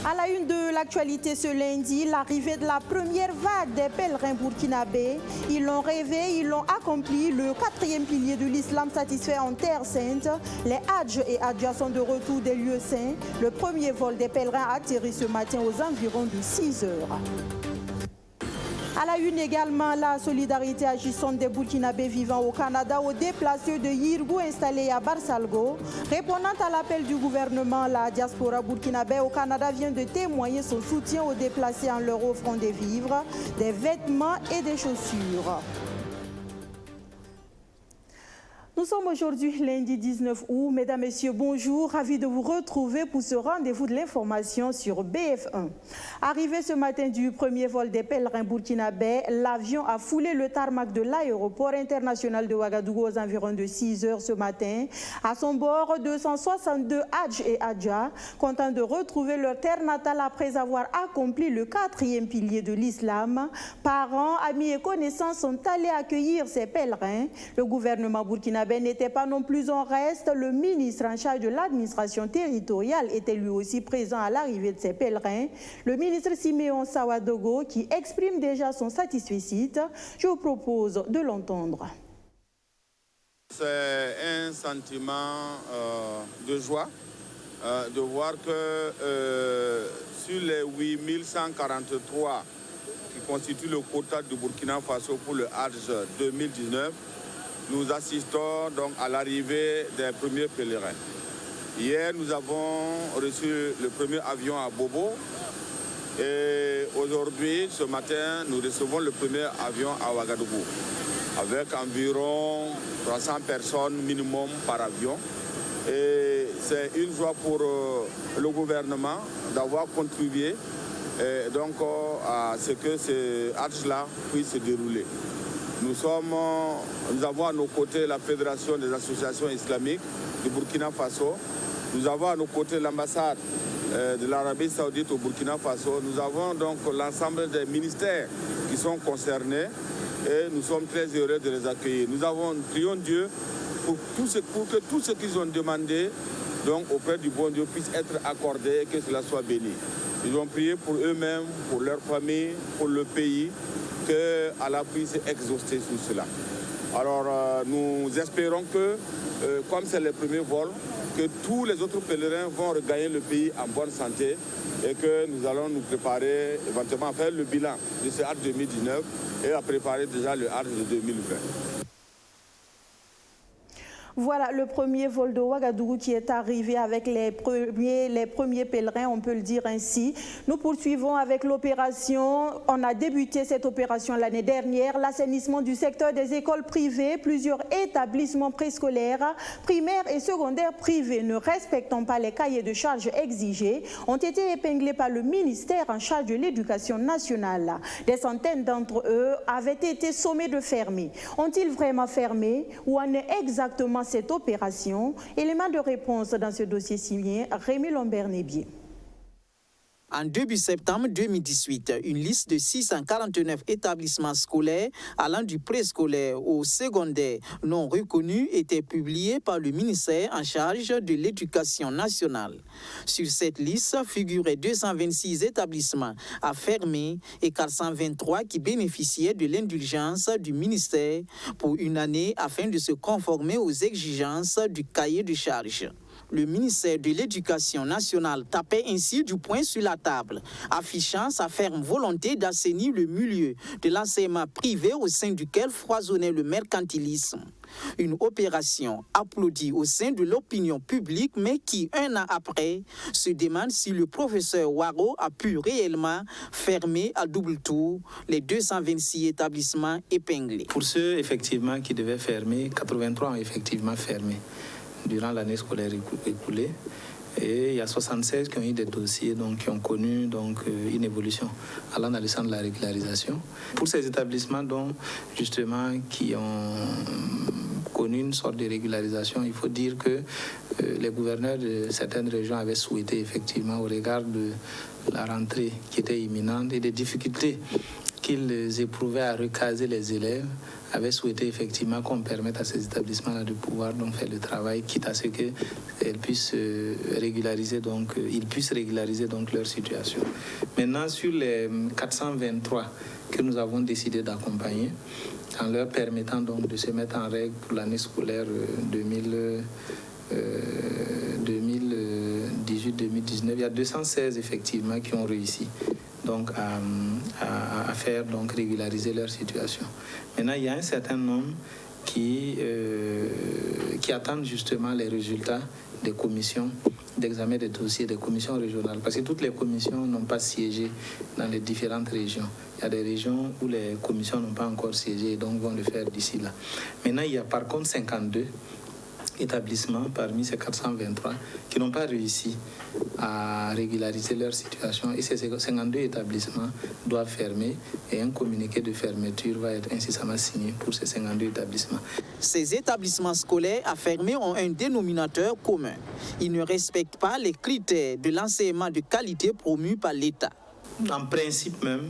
À la une de l'actualité ce lundi, l'arrivée de la première vague des pèlerins burkinabés. Ils l'ont rêvé, ils l'ont accompli. Le 4e pilier de l'islam satisfait en Terre Sainte. Les Hadj et Hadja sont de retour des lieux saints. Le premier vol des pèlerins a atterri ce matin aux environs de 6 heures. À la une également, la solidarité agissante des Burkinabés vivant au Canada aux déplacés de Yirgou installés à Barsalgo. Répondant à l'appel du gouvernement, la diaspora burkinabé au Canada vient de témoigner son soutien aux déplacés en leur offrant des vivres, des vêtements et des chaussures. Nous sommes aujourd'hui lundi 19 août. Mesdames, Messieurs, bonjour. Ravi de vous retrouver pour ce rendez-vous de l'information sur BF1. Arrivé ce matin du premier vol des pèlerins burkinabés, l'avion a foulé le tarmac de l'aéroport international de Ouagadougou aux environs de 6 heures ce matin. À son bord, 262 Hadj et Hadja, contents de retrouver leur terre natale après avoir accompli le 4e pilier de l'islam. Parents, amis et connaissances sont allés accueillir ces pèlerins. Le gouvernement burkinabé n'était pas non plus en reste. Le ministre en charge de l'administration territoriale était lui aussi présent à l'arrivée de ces pèlerins. Le ministre Siméon Sawadogo qui exprime déjà son satisfecit. Je vous propose de l'entendre. C'est un sentiment de joie de voir que sur les 8143 qui constituent le quota du Burkina Faso pour le Hadj 2019, nous assistons donc à l'arrivée des premiers pèlerins. Hier, nous avons reçu le premier avion à Bobo et aujourd'hui, ce matin, nous recevons le premier avion à Ouagadougou avec environ 300 personnes minimum par avion. Et c'est une joie pour le gouvernement d'avoir contribué donc, à ce que ce Hadj-là puisse se dérouler. Nous avons à nos côtés la Fédération des associations islamiques du Burkina Faso. Nous avons à nos côtés l'ambassade de l'Arabie Saoudite au Burkina Faso. Nous avons donc l'ensemble des ministères qui sont concernés et nous sommes très heureux de les accueillir. Nous prions Dieu pour que tout ce qu'ils ont demandé donc, auprès du bon Dieu puisse être accordé et que cela soit béni. Ils ont prié pour eux-mêmes, pour leur famille, pour le pays, que Allah puisse exaucer sur cela. Alors nous espérons que, comme c'est le premier vol, que tous les autres pèlerins vont regagner le pays en bonne santé et que nous allons nous préparer éventuellement à faire le bilan de ce Hadj 2019 et à préparer déjà le Hadj de 2020. Voilà le premier vol de Ouagadougou qui est arrivé avec les premiers pèlerins, on peut le dire ainsi. Nous poursuivons avec l'opération. On a débuté cette opération l'année dernière. L'assainissement du secteur des écoles privées. Plusieurs établissements préscolaires, primaires et secondaires privés ne respectant pas les cahiers de charges exigés ont été épinglés par le ministère en charge de l'éducation nationale. Des centaines d'entre eux avaient été sommés de fermer. Ont-ils vraiment fermé? Où en est exactement cette opération? Élément de réponse dans ce dossier signé Rémi Lombert-Nébier. En début septembre 2018, une liste de 649 établissements scolaires allant du préscolaire au secondaire non reconnus était publiée par le ministère en charge de l'Éducation nationale. Sur cette liste figuraient 226 établissements à fermer et 423 qui bénéficiaient de l'indulgence du ministère pour une année afin de se conformer aux exigences du cahier de charges. Le ministère de l'Éducation nationale tapait ainsi du poing sur la table, affichant sa ferme volonté d'assainir le milieu de l'enseignement privé au sein duquel foisonnait le mercantilisme. Une opération applaudie au sein de l'opinion publique, mais qui, un an après, se demande si le professeur Waro a pu réellement fermer à double tour les 226 établissements épinglés. Pour ceux, effectivement, qui devaient fermer, 83 ont effectivement fermé durant l'année scolaire écoulée. Et il y a 76 qui ont eu des dossiers qui ont connu une évolution allant dans le sens de la régularisation. Pour ces établissements justement qui ont connu connu une sorte de régularisation. Il faut dire que les gouverneurs de certaines régions avaient souhaité effectivement, au regard de la rentrée qui était imminente et des difficultés qu'ils éprouvaient à recaser les élèves, avaient souhaité effectivement qu'on permette à ces établissements-là de pouvoir donc faire le travail, quitte à ce qu'ils puissent régulariser donc leur situation. Maintenant, sur les 423 que nous avons décidé d'accompagner, en leur permettant donc de se mettre en règle pour l'année scolaire 2018-2019, il y a 216 effectivement qui ont réussi donc à faire donc régulariser leur situation. Maintenant, il y a un certain nombre qui attendent justement les résultats des commissions d'examen des dossiers des commissions régionales, parce que toutes les commissions n'ont pas siégé dans les différentes régions. Il y a des régions où les commissions n'ont pas encore siégé et donc vont le faire d'ici là. Maintenant, il y a par contre 52 établissements parmi ces 423 qui n'ont pas réussi à régulariser leur situation, et ces 52 établissements doivent fermer et un communiqué de fermeture va être incessamment signé pour ces 52 établissements. Ces établissements scolaires à fermer ont un dénominateur commun. Ils ne respectent pas les critères de l'enseignement de qualité promus par l'État. En principe même,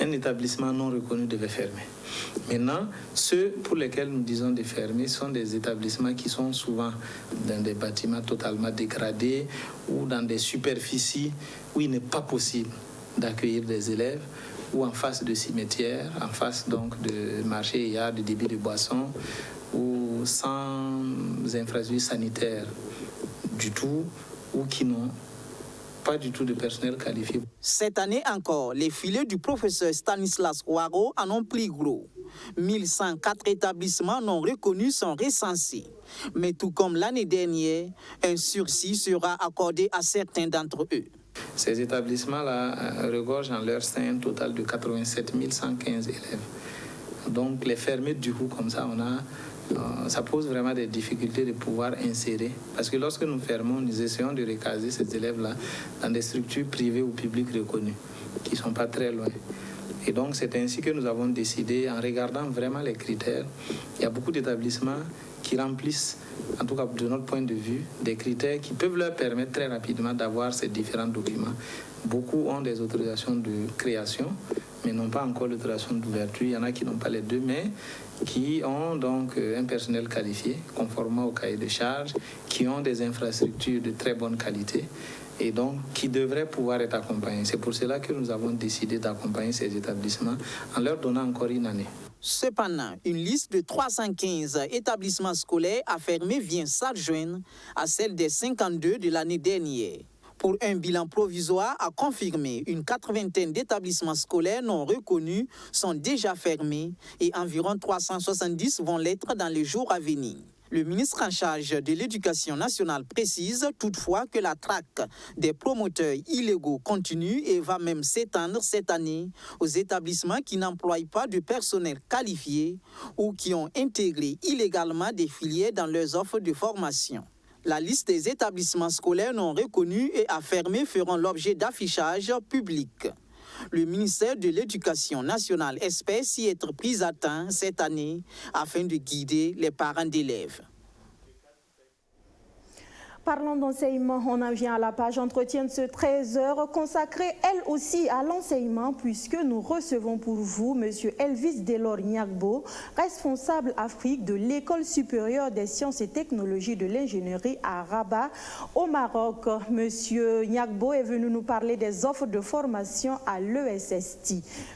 un établissement non reconnu devait fermer. Maintenant, ceux pour lesquels nous disons de fermer sont des établissements qui sont souvent dans des bâtiments totalement dégradés ou dans des superficies où il n'est pas possible d'accueillir des élèves, ou en face de cimetières, en face donc de marchés, il y a de débits de boissons, ou sans infrastructures sanitaires du tout, ou qui n'ont pas du tout de personnel qualifié. Cette année encore, les filets du professeur Stanislas Ouaro en ont pris gros. 1104 établissements non reconnus sont recensés. Mais tout comme l'année dernière, un sursis sera accordé à certains d'entre eux. Ces établissements-là regorgent en leur sein un total de 87 115 élèves. Donc les fermer du coup comme ça, ça pose vraiment des difficultés de pouvoir insérer. Parce que lorsque nous fermons, nous essayons de recaser ces élèves-là dans des structures privées ou publiques reconnues, qui ne sont pas très loin. Et donc c'est ainsi que nous avons décidé, en regardant vraiment les critères, il y a beaucoup d'établissements qui remplissent, en tout cas de notre point de vue, des critères qui peuvent leur permettre très rapidement d'avoir ces différents documents. Beaucoup ont des autorisations de création, mais n'ont pas encore l'autorisation d'ouverture. Il y en a qui n'ont pas les deux, mais qui ont donc un personnel qualifié, conformément au cahier de charges, qui ont des infrastructures de très bonne qualité et donc qui devraient pouvoir être accompagnés. C'est pour cela que nous avons décidé d'accompagner ces établissements en leur donnant encore une année. Cependant, une liste de 315 établissements scolaires à fermer vient s'adjoindre à celle des 52 de l'année dernière. Pour un bilan provisoire à confirmer, une 80aine d'établissements scolaires non reconnus sont déjà fermés et environ 370 vont l'être dans les jours à venir. Le ministre en charge de l'Éducation nationale précise toutefois que la traque des promoteurs illégaux continue et va même s'étendre cette année aux établissements qui n'emploient pas de personnel qualifié ou qui ont intégré illégalement des filières dans leurs offres de formation. La liste des établissements scolaires non reconnus et à fermer feront l'objet d'affichage public. Le ministère de l'Éducation nationale espère s'y être pris à temps cette année afin de guider les parents d'élèves. Parlons d'enseignement, on en vient à la page entretien de ce 13h consacrée elle aussi à l'enseignement puisque nous recevons pour vous M. Elvis Delor Niakbo, responsable Afrique de l'École supérieure des sciences et technologies de l'ingénierie à Rabat au Maroc. M. Niakbo est venu nous parler des offres de formation à l'ESST.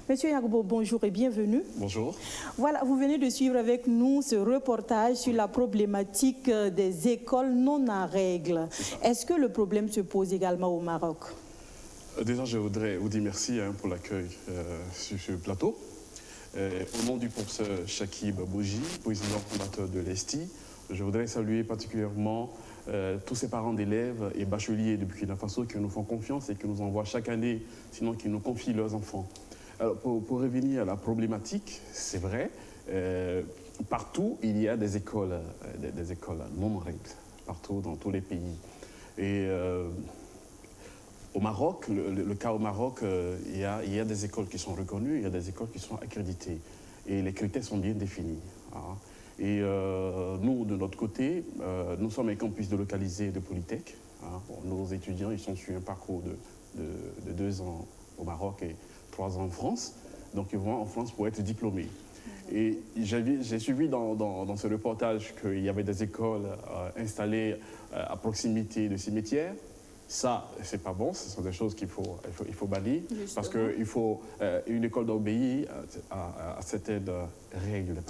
M. Niakbo, bonjour et bienvenue. Bonjour. Voilà, vous venez de suivre avec nous ce reportage sur la problématique des écoles non à règles. Est-ce que le problème se pose également au Maroc? Déjà, je voudrais vous dire merci pour l'accueil sur ce plateau. Au nom du professeur Chakib Bouji, président fondateur de l'ESTI, je voudrais saluer particulièrement tous ces parents d'élèves et bacheliers de Burkina Faso qui nous font confiance et qui nous envoient chaque année, sinon qui nous confient leurs enfants. Alors, pour revenir à la problématique, c'est vrai, partout il y a des écoles non règles. Partout dans tous les pays. Et au Maroc, le cas au Maroc, il y a des écoles qui sont reconnues, il y a des écoles qui sont accréditées. Et les critères sont bien définis. Hein. Et nous, de notre côté, nous sommes un campus délocalisé de Polytech. Hein. Nos étudiants, ils sont sur un parcours de 2 ans au Maroc et 3 ans en France. Donc, ils vont en France pour être diplômés. Et j'ai suivi dans ce reportage qu'il y avait des écoles installées à proximité de cimetières. Ça, c'est pas bon, ce sont des choses qu'il faut bannir. Justement. Parce qu'une école doit obéir à certaines règles.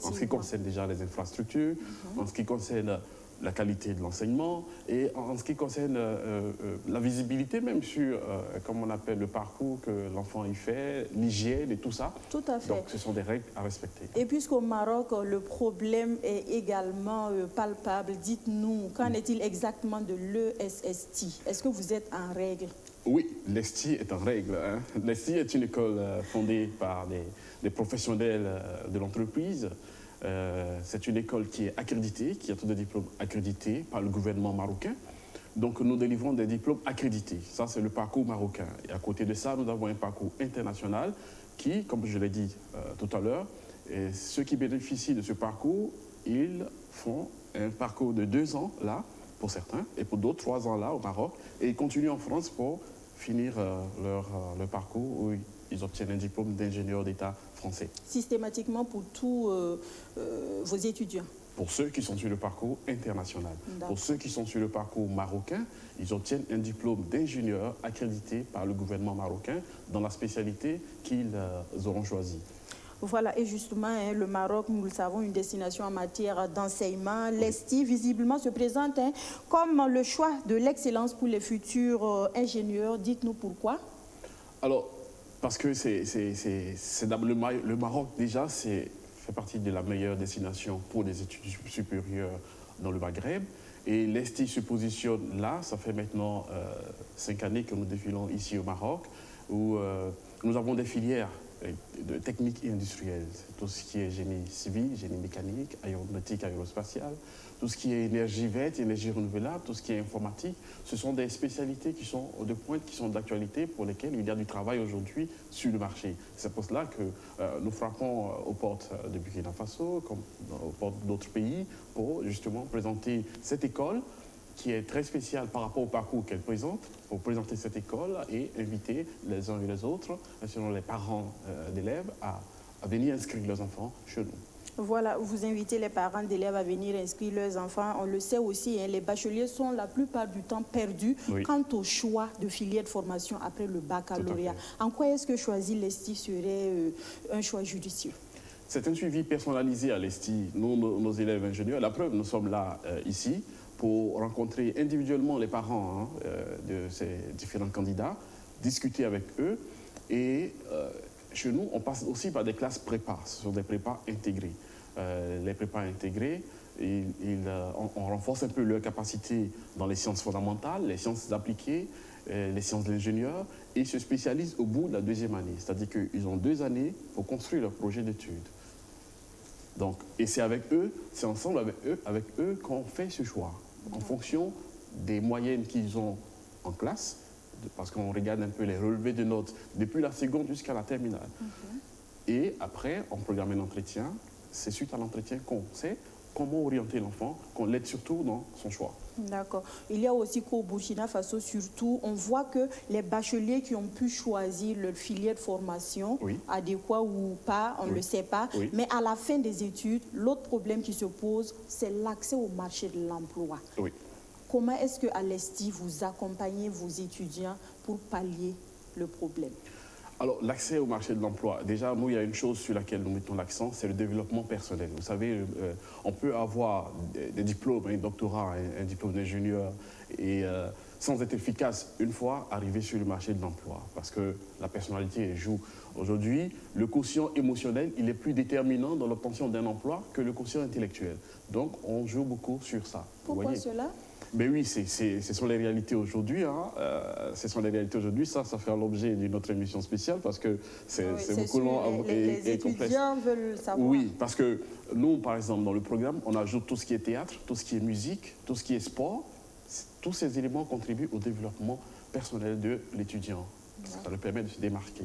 En ce qui concerne déjà les infrastructures, en ce qui concerne la qualité de l'enseignement et en ce qui concerne la visibilité même sur, comme on appelle, le parcours que l'enfant y fait, l'hygiène et tout ça. Tout à fait. Donc ce sont des règles à respecter. Et puisqu'au Maroc, le problème est également palpable, dites-nous, qu'en est-il exactement de l'ESST? Est-ce que vous êtes en règle? Oui, l'ESTI est en règle. Hein. L'ESTI est une école fondée par des professionnels de l'entreprise. C'est une école qui est accréditée, qui a tous des diplômes accrédités par le gouvernement marocain. Donc nous délivrons des diplômes accrédités. Ça, c'est le parcours marocain. Et à côté de ça, nous avons un parcours international qui, comme je l'ai dit tout à l'heure, ceux qui bénéficient de ce parcours, ils font un parcours de 2 ans là, pour certains, et pour d'autres 3 ans là au Maroc, et ils continuent en France pour finir leur parcours où ils obtiennent un diplôme d'ingénieur d'État français. Systématiquement pour tous vos étudiants? Pour ceux qui sont sur le parcours international. Pour ceux qui sont sur le parcours marocain, ils obtiennent un diplôme d'ingénieur accrédité par le gouvernement marocain dans la spécialité qu'ils auront choisie. Voilà, et justement, le Maroc, nous le savons, une destination en matière d'enseignement. L'ESTI, visiblement, se présente comme le choix de l'excellence pour les futurs ingénieurs. Dites-nous pourquoi. Alors, parce que le Maroc, déjà, fait partie de la meilleure destination pour des études supérieures dans le Maghreb. Et l'ESTI se positionne là, ça fait maintenant 5 années que nous défilons ici au Maroc, où nous avons des filières de techniques et industrielles, tout ce qui est génie civil, génie mécanique, aéronautique, aérospatiale, tout ce qui est énergie verte, énergie renouvelable, tout ce qui est informatique. Ce sont des spécialités qui sont de pointe, qui sont d'actualité, pour lesquelles il y a du travail aujourd'hui sur le marché. C'est pour cela que nous frappons aux portes de Burkina Faso, comme aux portes d'autres pays, pour justement présenter cette école qui est très spéciale par rapport au parcours qu'elle présente, pour présenter cette école et inviter les uns et les autres, selon les parents d'élèves, à venir inscrire leurs enfants chez nous. Voilà, vous invitez les parents d'élèves à venir inscrire leurs enfants. On le sait aussi, les bacheliers sont la plupart du temps perdus quant au choix de filière de formation après le baccalauréat. En quoi est-ce que choisir l'ESTI serait un choix judicieux? C'est un suivi personnalisé à l'ESTI. Nous, nos élèves ingénieurs, la preuve, nous sommes là ici pour rencontrer individuellement les parents de ces différents candidats, discuter avec eux. Et chez nous, on passe aussi par des classes prépa. Ce sont des prépas intégrés. Les prépas intégrés, on renforce un peu leur capacité dans les sciences fondamentales, les sciences appliquées, les sciences de l'ingénieur, et ils se spécialisent au bout de la 2e année. C'est-à-dire qu'ils ont 2 années pour construire leur projet d'études. Donc, et c'est avec eux, c'est ensemble avec eux qu'on fait ce choix, en fonction des moyennes qu'ils ont en classe, parce qu'on regarde un peu les relevés de notes depuis la seconde jusqu'à la terminale. Et après, on programme un entretien. C'est suite à l'entretien qu'on sait comment orienter l'enfant, qu'on l'aide surtout dans son choix. D'accord. Il y a aussi qu'au Burkina Faso, surtout, on voit que les bacheliers qui ont pu choisir leur filière de formation, adéquat ou pas, on ne le sait pas, mais à la fin des études, l'autre problème qui se pose, c'est l'accès au marché de l'emploi. Comment est-ce qu'à l'ESTI, vous accompagnez vos étudiants pour pallier le problème? Alors, l'accès au marché de l'emploi, déjà, nous, il y a une chose sur laquelle nous mettons l'accent, c'est le développement personnel. Vous savez, on peut avoir des diplômes, un doctorat, un diplôme d'ingénieur, et sans être efficace, une fois arrivé sur le marché de l'emploi, parce que la personnalité joue. Aujourd'hui, le quotient émotionnel, il est plus déterminant dans l'obtention d'un emploi que le quotient intellectuel. Donc, on joue beaucoup sur ça. Pourquoi cela? Mais oui, ce sont les réalités aujourd'hui. Ce sont les réalités aujourd'hui. Ça fait l'objet d'une autre émission spéciale parce que c'est beaucoup long et complexe. Les étudiants veulent savoir. Oui, parce que nous, par exemple, dans le programme, on ajoute tout ce qui est théâtre, tout ce qui est musique, tout ce qui est sport. Tous ces éléments contribuent au développement personnel de l'étudiant. Ça lui permet de se démarquer.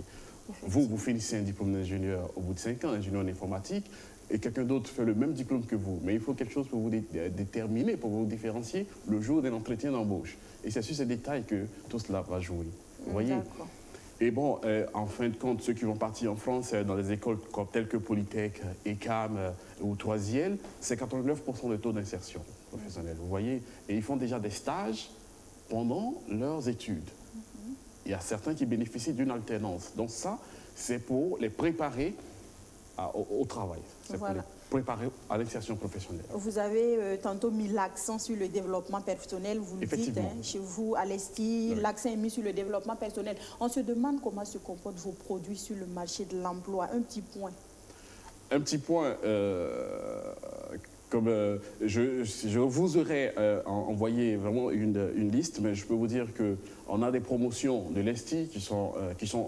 Vous finissez un diplôme d'ingénieur au bout de 5 ans, ingénieur en informatique. et quelqu'un d'autre fait le même diplôme que vous, mais il faut quelque chose pour vous déterminer, pour vous différencier le jour d'un entretien d'embauche. Et c'est sur ces détails que tout cela va jouer. Vous voyez? Et bon, en fin de compte, ceux qui vont partir en France dans les écoles telles que Polytech, ECAM ou Troisième, c'est 89% de taux d'insertion professionnelle. Vous voyez? Et ils font déjà des stages pendant leurs études. Il y a certains qui bénéficient d'une alternance. Donc ça, c'est pour les préparer au travail. C'est pour les préparer à l'insertion professionnelle. Vous avez tantôt mis l'accent sur le développement personnel. Vous le dites, chez vous, à l'ESTI, l'accent est mis sur le développement personnel. On se demande comment se comportent vos produits sur le marché de l'emploi. Un petit point. Un petit point, comme je vous aurais envoyé vraiment une liste, mais je peux vous dire qu'on a des promotions de l'ESTI qui sont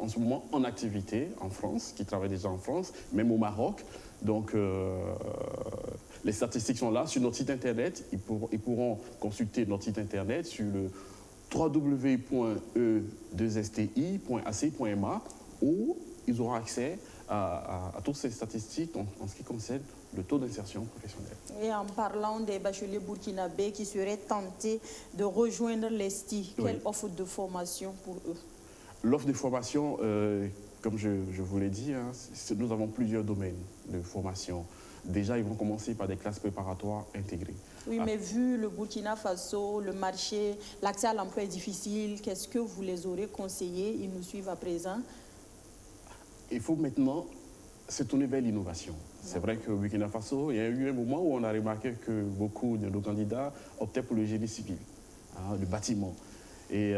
en ce moment en activité en France, qui travaillent déjà en France, même au Maroc. Donc, les statistiques sont là sur notre site internet. Ils pourront consulter notre site internet sur le www.e2sti.ac.ma où ils auront accès à toutes ces statistiques en ce qui concerne le taux d'insertion professionnelle. Et en parlant des bacheliers burkinabés qui seraient tentés de rejoindre l'ESTI, quelle offre de formation pour eux? L'offre de formation, comme je vous l'ai dit, nous avons plusieurs domaines de formation. Déjà, ils vont commencer par des classes préparatoires intégrées. Oui, mais vu le Burkina Faso, le marché, l'accès à l'emploi est difficile, qu'est-ce que vous les aurez conseillé? Ils nous suivent à présent. Il faut maintenant se tourner vers l'innovation. C'est vrai qu'au Burkina Faso, il y a eu un moment où on a remarqué que beaucoup de nos candidats optaient pour le génie civil, le bâtiment. Et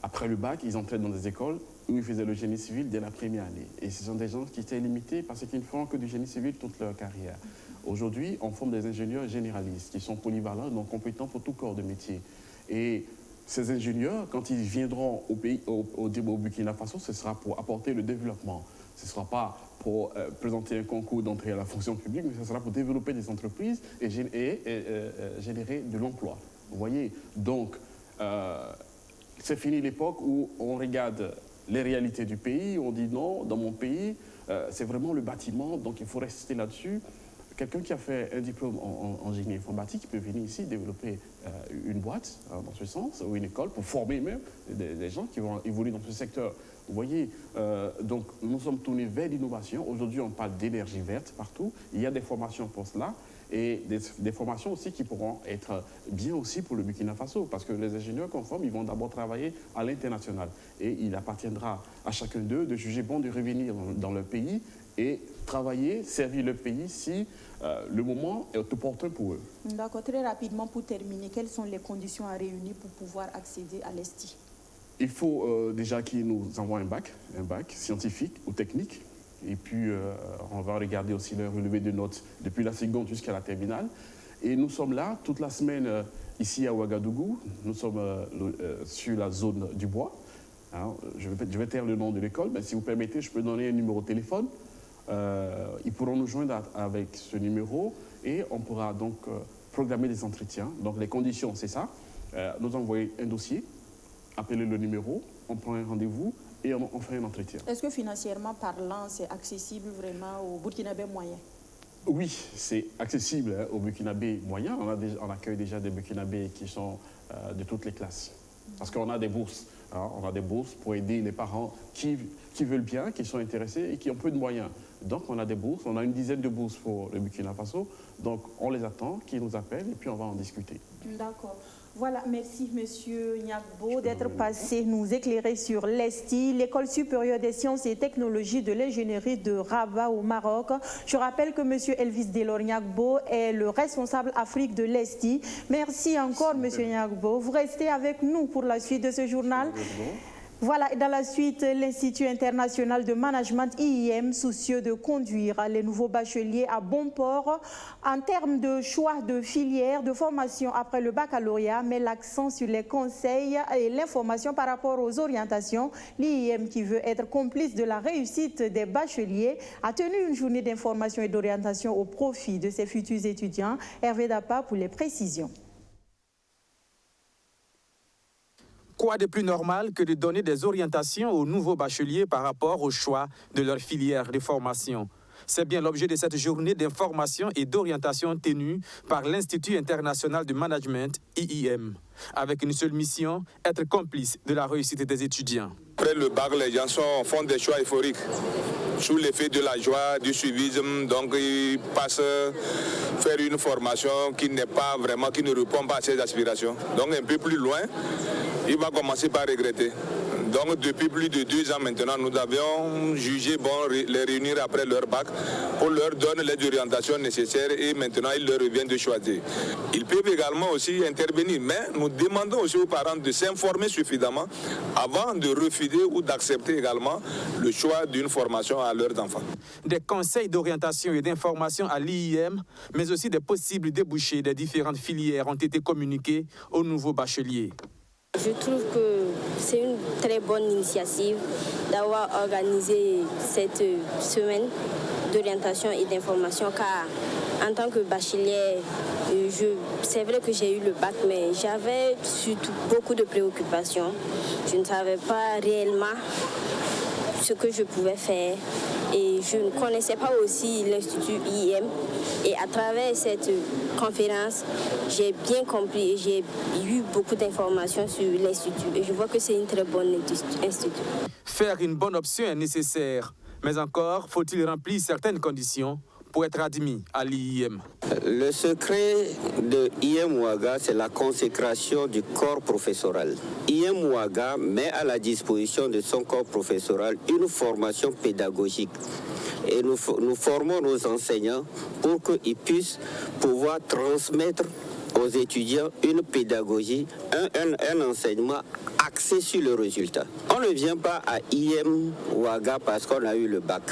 après le bac, ils entraient dans des écoles où ils faisaient le génie civil dès la première année. Et ce sont des gens qui étaient limités parce qu'ils ne font que du génie civil toute leur carrière. Aujourd'hui, on forme des ingénieurs généralistes qui sont polyvalents, donc compétents pour tout corps de métier. Et ces ingénieurs, quand ils viendront au pays, au Burkina Faso, ce sera pour apporter le développement. Ce ne sera pas pour présenter un concours d'entrée à la fonction publique, mais ce sera pour développer des entreprises et générer de l'emploi. Vous voyez? Donc, c'est fini l'époque où on regarde les réalités du pays, on dit non, dans mon pays, c'est vraiment le bâtiment, donc il faut rester là-dessus. Quelqu'un qui a fait un diplôme en génie informatique peut venir ici développer une boîte dans ce sens, ou une école, pour former même des gens qui vont évoluer dans ce secteur. Vous voyez, donc nous sommes tournés vers l'innovation. Aujourd'hui, on parle d'énergie verte partout. Il y a des formations pour cela et des formations aussi qui pourront être bien aussi pour le Burkina Faso, parce que les ingénieurs qu'on forme, ils vont d'abord travailler à l'international. Et il appartiendra à chacun d'eux de juger bon de revenir dans leur pays et travailler, servir le pays si le moment est opportun pour eux. D'accord. Très rapidement, pour terminer, quelles sont les conditions à réunir pour pouvoir accéder à l'ESTI? Il faut déjà qu'ils nous envoient un bac scientifique ou technique. Et puis, on va regarder aussi leur relevé de notes depuis la seconde jusqu'à la terminale. Et nous sommes là toute la semaine ici à Ouagadougou. Nous sommes sur la zone du bois. Alors, je vais taire le nom de l'école, mais si vous permettez, je peux donner un numéro de téléphone. Ils pourront nous joindre avec ce numéro et on pourra donc programmer des entretiens. Donc les conditions, c'est ça. Nous envoyer un dossier, appeler le numéro, on prend un rendez-vous et on fait un entretien. Est-ce que financièrement parlant, c'est accessible vraiment aux Burkinabés moyens? Oui, c'est accessible aux Burkinabés moyens. On accueille déjà des Burkinabés qui sont de toutes les classes. Parce qu'on a des bourses. On a des bourses pour aider les parents qui veulent bien, qui sont intéressés et qui ont peu de moyens. Donc on a des bourses, on a une dizaine de bourses pour le Burkina Faso. Donc on les attend, qu'ils nous appellent et puis on va en discuter. D'accord. Voilà, merci Monsieur Niakbo d'être passé nous éclairer sur l'ESTI, l'École supérieure des sciences et technologies de l'ingénierie de Rabat au Maroc. Je rappelle que Monsieur Elvis Delor Niakbo est le responsable Afrique de l'ESTI. Merci encore Monsieur Niakbo. Vous restez avec nous pour la suite de ce journal. Voilà, dans la suite, l'Institut international de management IIM, soucieux de conduire les nouveaux bacheliers à bon port en termes de choix de filière, de formation après le baccalauréat, met l'accent sur les conseils et l'information par rapport aux orientations. L'IIM, qui veut être complice de la réussite des bacheliers, a tenu une journée d'information et d'orientation au profit de ses futurs étudiants. Hervé Dapa pour les précisions. Quoi de plus normal que de donner des orientations aux nouveaux bacheliers par rapport au choix de leur filière de formation? C'est bien l'objet de cette journée d'information et d'orientation tenue par l'Institut international de management, IIM, avec une seule mission, être complice de la réussite des étudiants. Après le bac, les gens font des choix euphoriques. Sous l'effet de la joie, du suivisme, donc ils passent faire une formation qui n'est pas vraiment, qui ne répond pas à ses aspirations. Donc un peu plus loin, il va commencer par regretter. Donc depuis plus de 2 ans maintenant, nous avions jugé bon les réunir après leur bac pour leur donner les orientations nécessaires et maintenant il leur revient de choisir. Ils peuvent également aussi intervenir, mais nous demandons aussi aux parents de s'informer suffisamment avant de refuser ou d'accepter également le choix d'une formation à leurs enfants. Des conseils d'orientation et d'information à l'IIM, mais aussi des possibles débouchés des différentes filières ont été communiqués aux nouveaux bacheliers. Je trouve que c'est une très bonne initiative d'avoir organisé cette semaine d'orientation et d'information car en tant que bachelier, c'est vrai que j'ai eu le bac, mais j'avais surtout beaucoup de préoccupations. Je ne savais pas réellement ce que je pouvais faire et je ne connaissais pas aussi l'Institut IIM. Et à travers cette conférence, j'ai bien compris et j'ai eu beaucoup d'informations sur l'Institut. Et je vois que c'est une très bonne institut. Faire une bonne option est nécessaire, mais encore faut-il remplir certaines conditions pour être admis à l'IIM. Le secret de IIM Ouaga, c'est la consécration du corps professoral. IIM Ouaga met à la disposition de son corps professoral une formation pédagogique. Et nous formons nos enseignants pour qu'ils puissent pouvoir transmettre aux étudiants une pédagogie, un enseignement axé sur le résultat. On ne vient pas à IIM Ouaga parce qu'on a eu le bac.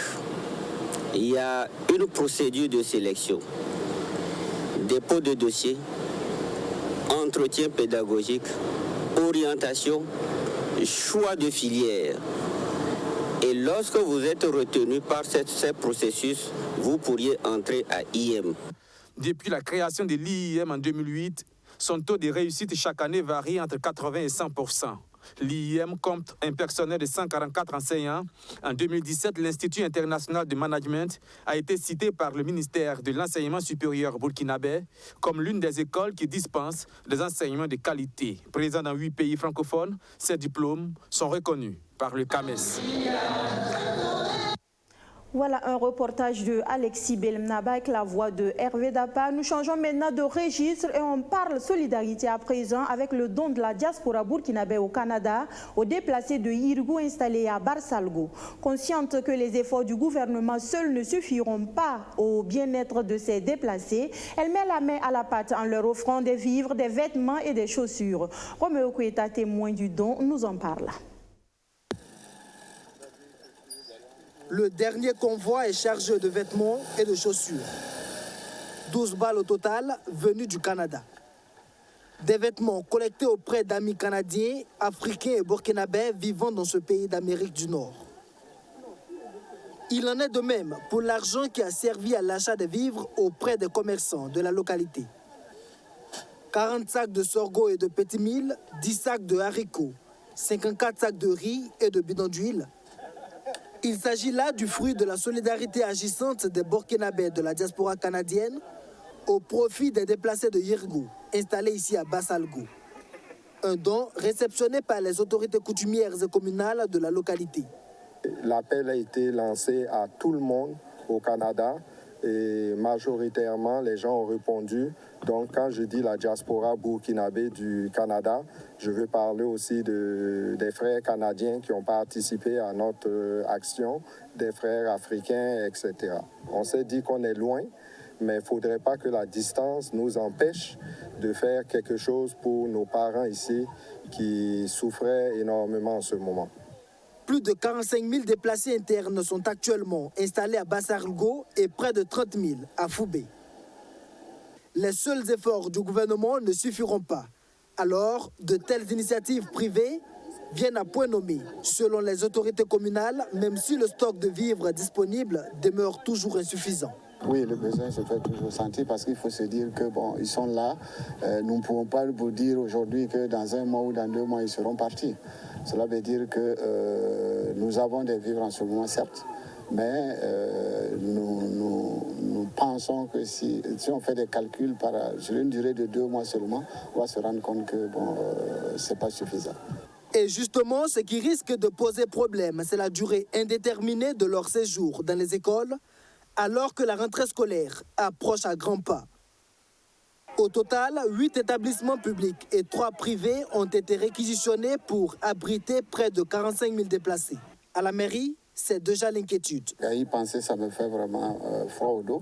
Il y a une procédure de sélection, dépôt de dossier, entretien pédagogique, orientation, choix de filière. Et lorsque vous êtes retenu par ces processus, vous pourriez entrer à IIM. Depuis la création de l'IIM en 2008, son taux de réussite chaque année varie entre 80 et 100%. L'IIM compte un personnel de 144 enseignants. En 2017, l'Institut international de management a été cité par le ministère de l'Enseignement supérieur burkinabé comme l'une des écoles qui dispense des enseignements de qualité. Présent dans 8 pays francophones, ces diplômes sont reconnus par le CAMES. Voilà un reportage de Alexis Belmnaba avec la voix de Hervé Dapa. Nous changeons maintenant de registre et on parle solidarité à présent avec le don de la diaspora burkinabé au Canada aux déplacés de Yirgou installés à Barsalgo. Consciente que les efforts du gouvernement seuls ne suffiront pas au bien-être de ces déplacés, elle met la main à la pâte en leur offrant des vivres, des vêtements et des chaussures. Roméo Koueta, témoin du don, nous en parle. Le dernier convoi est chargé de vêtements et de chaussures. 12 balles au total venues du Canada. Des vêtements collectés auprès d'amis canadiens, africains et burkinabés vivant dans ce pays d'Amérique du Nord. Il en est de même pour l'argent qui a servi à l'achat des vivres auprès des commerçants de la localité. 40 sacs de sorgho et de petits milles, 10 sacs de haricots, 54 sacs de riz et de bidons d'huile. Il s'agit là du fruit de la solidarité agissante des Burkinabés de la diaspora canadienne au profit des déplacés de Yirgou, installés ici à Barsalgo. Un don réceptionné par les autorités coutumières et communales de la localité. L'appel a été lancé à tout le monde au Canada et majoritairement les gens ont répondu. Donc quand je dis la diaspora burkinabé du Canada, je veux parler aussi des frères canadiens qui ont participé à notre action, des frères africains, etc. On s'est dit qu'on est loin, mais il ne faudrait pas que la distance nous empêche de faire quelque chose pour nos parents ici qui souffraient énormément en ce moment. Plus de 45 000 déplacés internes sont actuellement installés à Barsalgo et près de 30 000 à Foubé. Les seuls efforts du gouvernement ne suffiront pas. Alors, de telles initiatives privées viennent à point nommé. Selon les autorités communales, même si le stock de vivres disponible demeure toujours insuffisant. Oui, le besoin se fait toujours sentir parce qu'il faut se dire que bon, ils sont là. Nous ne pouvons pas vous dire aujourd'hui que dans 1 mois ou dans 2 mois, ils seront partis. Cela veut dire que nous avons des vivres en ce moment, certes, Mais nous pensons que si on fait des calculs sur une durée de 2 mois seulement, on va se rendre compte que ce n'est pas suffisant. Et justement, ce qui risque de poser problème, c'est la durée indéterminée de leur séjour dans les écoles, alors que la rentrée scolaire approche à grands pas. Au total, 8 établissements publics et 3 privés ont été réquisitionnés pour abriter près de 45 000 déplacés. À la mairie, c'est déjà l'inquiétude. À y penser, ça me fait vraiment froid au dos,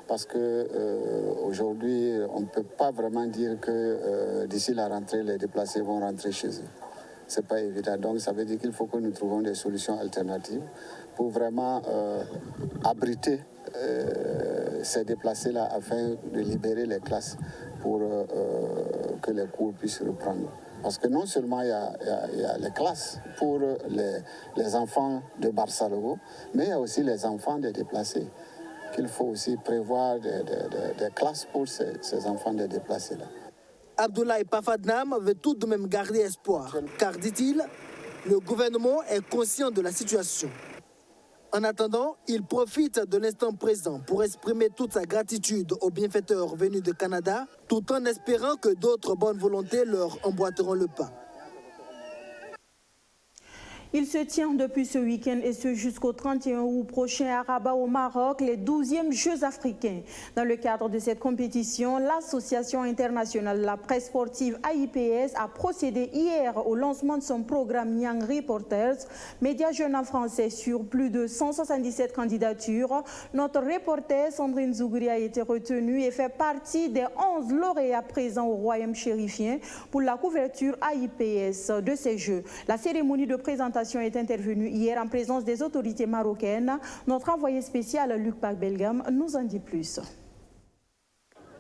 parce qu'aujourd'hui, on ne peut pas vraiment dire que d'ici la rentrée, les déplacés vont rentrer chez eux. Ce n'est pas évident. Donc ça veut dire qu'il faut que nous trouvions des solutions alternatives pour vraiment abriter ces déplacés-là afin de libérer les classes pour que les cours puissent reprendre. Parce que non seulement il y a les classes pour les enfants de Barça-Logo, mais il y a aussi les enfants des déplacés, qu'il faut aussi prévoir des classes pour ces enfants des déplacés-là. Abdoulaye Pafadnam veut tout de même garder espoir, car, dit-il, le gouvernement est conscient de la situation. En attendant, il profite de l'instant présent pour exprimer toute sa gratitude aux bienfaiteurs venus de Canada, tout en espérant que d'autres bonnes volontés leur emboîteront le pas. Il se tient depuis ce week-end et ce jusqu'au 31 août prochain à Rabat au Maroc les 12e Jeux africains. Dans le cadre de cette compétition, l'Association internationale de la presse sportive AIPS a procédé hier au lancement de son programme Young Reporters, média jeune en français sur plus de 177 candidatures. Notre reporter Sandrine Zougouri a été retenue et fait partie des 11 lauréats présents au Royaume chérifien pour la couverture AIPS de ces Jeux. La cérémonie de présentation est intervenue hier en présence des autorités marocaines. Notre envoyé spécial Luc Pac-Belgam nous en dit plus.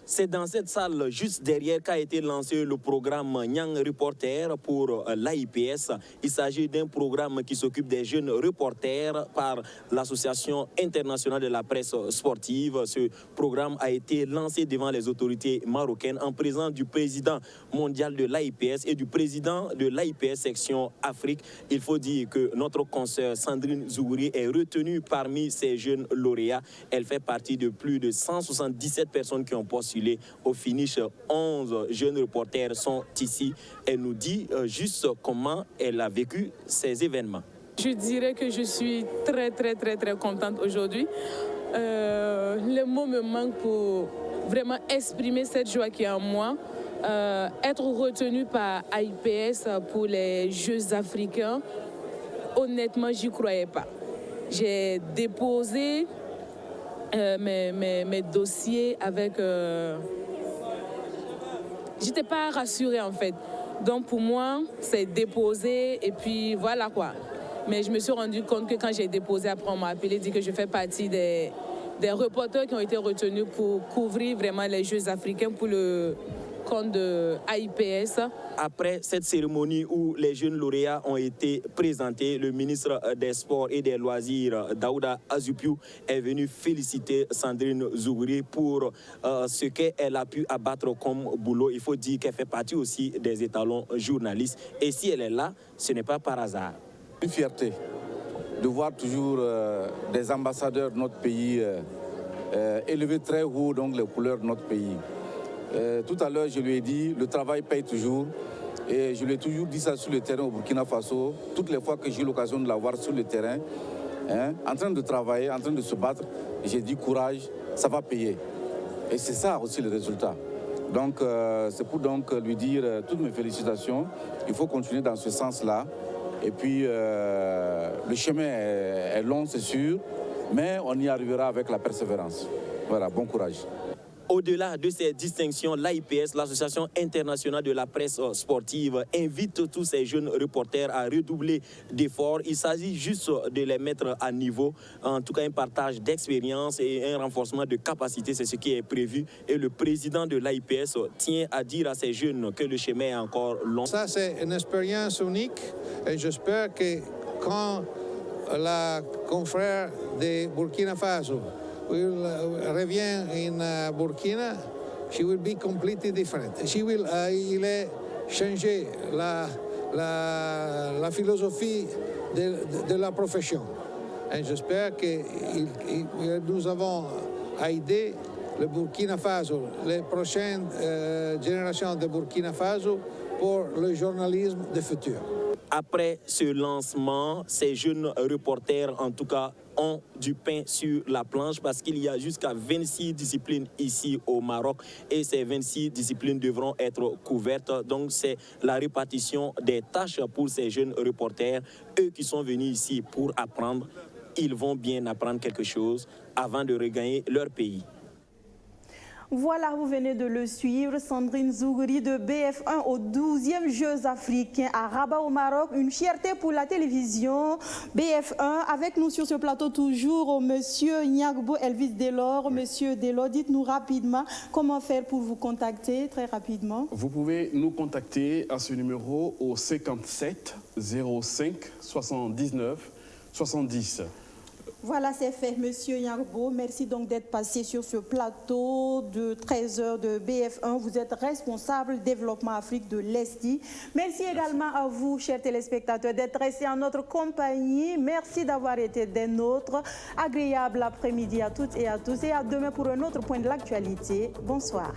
C'est dans cette salle juste derrière qu'a été lancé le programme Young Reporter pour l'AIPS. Il s'agit d'un programme qui s'occupe des jeunes reporters par l'Association internationale de la presse sportive. Ce programme a été lancé devant les autorités marocaines en présence du président mondial de l'AIPS et du président de l'AIPS section Afrique. Il faut dire que notre consoeur Sandrine Zougouri est retenue parmi ces jeunes lauréats. Elle fait partie de plus de 177 personnes qui ont postulé. Au finish, 11 jeunes reporters sont ici. Elle nous dit juste comment elle a vécu ces événements. Je dirais que je suis très contente aujourd'hui. Les mots me manquent pour vraiment exprimer cette joie qui est en moi. Être retenue par AIPS pour les Jeux africains, honnêtement, j'y croyais pas. J'ai déposé mes dossiers avec... J'étais pas rassurée en fait. Donc pour moi, c'est déposé et puis voilà quoi. Mais je me suis rendu compte que quand j'ai déposé, après on m'a appelé, dit que je fais partie des reporters qui ont été retenus pour couvrir vraiment les Jeux africains pour le compte de AIPS. Après cette cérémonie où les jeunes lauréats ont été présentés, le ministre des Sports et des Loisirs, Daouda Azupiou, est venu féliciter Sandrine Zougouri pour ce qu'elle a pu abattre comme boulot. Il faut dire qu'elle fait partie aussi des étalons journalistes. Et si elle est là, ce n'est pas par hasard. Une fierté de voir toujours des ambassadeurs de notre pays élever très haut donc, les couleurs de notre pays. Tout à l'heure, je lui ai dit, le travail paye toujours. Et je lui ai toujours dit ça sur le terrain au Burkina Faso. Toutes les fois que j'ai eu l'occasion de la voir sur le terrain, en train de travailler, en train de se battre, j'ai dit courage, ça va payer. Et c'est ça aussi le résultat. Donc, c'est pour donc lui dire toutes mes félicitations. Il faut continuer dans ce sens-là. Et puis, le chemin est long, c'est sûr, mais on y arrivera avec la persévérance. Voilà, bon courage. Au-delà de ces distinctions, l'AIPS, l'Association internationale de la presse sportive, invite tous ces jeunes reporters à redoubler d'efforts. Il s'agit juste de les mettre à niveau, en tout cas un partage d'expérience et un renforcement de capacité, c'est ce qui est prévu. Et le président de l'AIPS tient à dire à ces jeunes que le chemin est encore long. Ça, c'est une expérience unique et j'espère que quand la confrère de Burkina Faso revient en Burkina, she will be completely different. She will, il est changé la philosophie de la profession. Et j'espère que nous avons aidé le Burkina Faso, les prochaines générations de Burkina Faso pour le journalisme du futur. Après ce lancement, ces jeunes reporters, en tout cas, ont du pain sur la planche parce qu'il y a jusqu'à 26 disciplines ici au Maroc et ces 26 disciplines devront être couvertes. Donc c'est la répartition des tâches pour ces jeunes reporters. Eux qui sont venus ici pour apprendre, ils vont bien apprendre quelque chose avant de regagner leur pays. Voilà, vous venez de le suivre, Sandrine Zougouri de BF1 aux 12e Jeux africains à Rabat au Maroc. Une fierté pour la télévision BF1. Avec nous sur ce plateau toujours, monsieur Niagbo Elvis Delors. Monsieur Delors, dites-nous rapidement comment faire pour vous contacter, très rapidement. Vous pouvez nous contacter à ce numéro au 57 05 79 70. Voilà, c'est fait, monsieur Niagbo. Merci donc d'être passé sur ce plateau de 13h de BF1. Vous êtes responsable développement Afrique de l'Esti. Merci également à vous, chers téléspectateurs, d'être restés en notre compagnie. Merci d'avoir été des nôtres. Agréable après-midi à toutes et à tous. Et à demain pour un autre point de l'actualité. Bonsoir.